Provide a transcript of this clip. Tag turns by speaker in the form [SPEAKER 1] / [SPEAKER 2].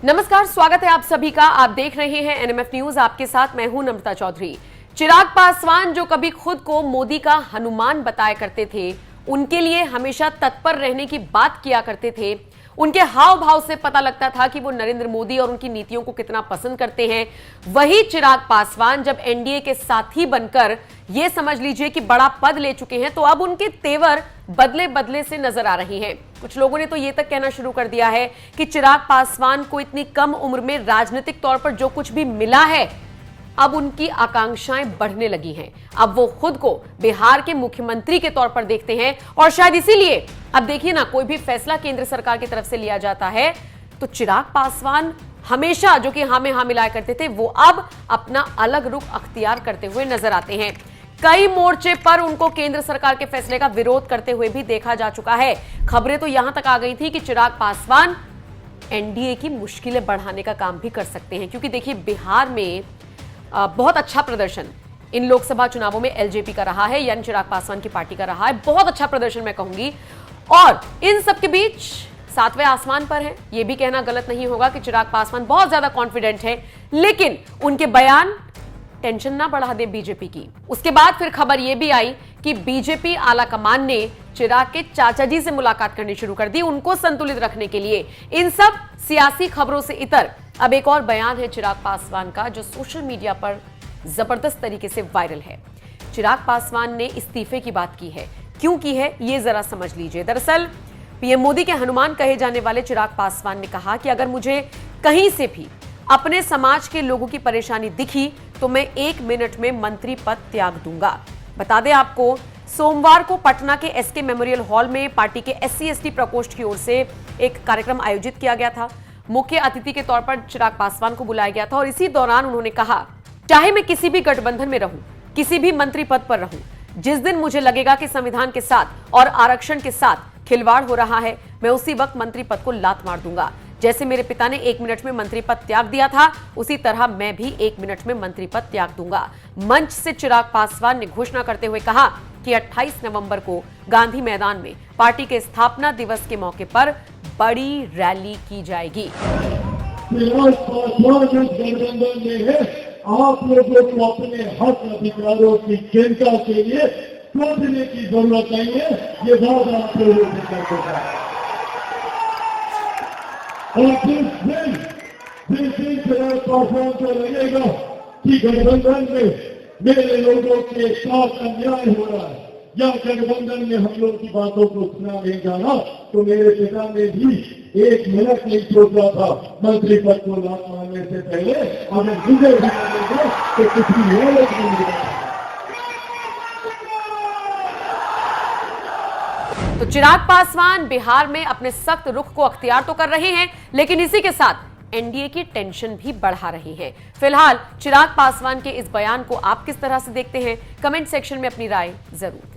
[SPEAKER 1] नमस्कार, स्वागत है आप सभी का। आप देख रहे हैं एनएमएफ न्यूज। आपके साथ मैं हूं नम्रता चौधरी। चिराग पासवान जो कभी खुद को मोदी का हनुमान बताया करते थे, उनके लिए हमेशा तत्पर रहने की बात किया करते थे, उनके हाव भाव से पता लगता था कि वो नरेंद्र मोदी और उनकी नीतियों को कितना पसंद करते हैं। वही चिराग पासवान जब एनडीए के साथी बनकर ये समझ लीजिए कि बड़ा पद ले चुके हैं, तो अब उनके तेवर बदले बदले से नजर आ रही हैं। कुछ लोगों ने तो ये तक कहना शुरू कर दिया है कि चिराग पासवान को इतनी कम उम्र में राजनीतिक तौर पर जो कुछ भी मिला है, अब उनकी आकांक्षाएं बढ़ने लगी हैं। अब वो खुद को बिहार के मुख्यमंत्री के तौर पर देखते हैं और शायद इसीलिए अब देखिए ना, कोई भी फैसला केंद्र सरकार की तरफ से लिया जाता है तो चिराग पासवान हमेशा जो कि हाँ में हाँ मिलाया करते थे, वो अब अपना अलग रुख अख्तियार करते हुए नजर आते हैं। कई मोर्चे पर उनको केंद्र सरकार के फैसले का विरोध करते हुए भी देखा जा चुका है। खबरें तो यहां तक आ गई थी कि चिराग पासवान एनडीए की मुश्किलें बढ़ाने का काम भी कर सकते हैं, क्योंकि देखिए बिहार में बहुत अच्छा प्रदर्शन इन लोकसभा चुनावों में एलजेपी का रहा है, यानी चिराग पासवान की पार्टी का रहा है। बहुत अच्छा प्रदर्शन मैं कहूंगी, और इन सबके बीच सातवें आसमान पर है, यह भी कहना गलत नहीं होगा कि चिराग पासवान बहुत ज्यादा कॉन्फिडेंट है, लेकिन उनके बयान टेंशन ना बढ़ा दे बीजेपी की। उसके बाद फिर खबर यह भी आई कि बीजेपी आला कमान ने चिराग के चाचा जी से मुलाकात करनी शुरू कर दी, उनको संतुलित रखने के लिए। इन सब सियासी खबरों से इतर अब एक और बयान है चिराग पासवान का, जो सोशल मीडिया पर जबरदस्त तरीके से वायरल है। चिराग पासवान ने इस्तीफे की बात की है। क्यों की है, यह जरा समझ लीजिए। दरअसल पीएम मोदी के हनुमान कहे जाने वाले चिराग पासवान ने कहा कि अगर मुझे कहीं से भी अपने समाज के लोगों की परेशानी दिखी तो मैं 1 मिनट में मंत्री पद त्याग दूंगा। बता दें आपको, सोमवार को पटना के एसके मेमोरियल हॉल में पार्टी के एससी एसटी प्रकोष्ठ की ओर से एक कार्यक्रम आयोजित किया गया था। मुख्य अतिथि के तौर पर चिराग पासवान को बुलाया गया था और इसी दौरान उन्होंने कहा, चाहे मैं किसी भी गठबंधन में रहूं, किसी भी मंत्री पद पर रहूं, जिस दिन मुझे लगेगा कि संविधान के साथ और आरक्षण के साथ खिलवाड़ हो रहा है, मैं उसी वक्त मंत्री पद को लात मार दूंगा। जैसे मेरे पिता ने 1 मिनट में मंत्री पद त्याग दिया था, उसी तरह मैं भी 1 मिनट में मंत्री पद त्याग दूंगा। मंच से चिराग पासवान ने घोषणा करते हुए कहा कि 28 नवंबर को गांधी मैदान में पार्टी के स्थापना दिवस के मौके पर बड़ी रैली की जाएगी।
[SPEAKER 2] आप लोगों को अपने हक अधिकारों की चिंता के लिए सोचने की जरूरत नहीं है, ये बात आप लोगों से करते हैं। और जिस दिन चिराग पासवान को लगेगा कि गठबंधन में मेरे लोगों के साथ अन्याय हो रहा है या गठबंधन में हम लोग की बातों को सुना नहीं जा रहा, तो मेरे पिता ने भी 1 मिनट नहीं सोचा था मंत्री पद को लात मारने से पहले। अगर मुझे भी लगेगा तो कुछ भी नहीं मिलेगा।
[SPEAKER 1] तो चिराग पासवान बिहार में अपने सख्त रुख को अख्तियार तो कर रहे हैं, लेकिन इसी के साथ एनडीए की टेंशन भी बढ़ा रही है। फिलहाल चिराग पासवान के इस बयान को आप किस तरह से देखते हैं, कमेंट सेक्शन में अपनी राय जरूर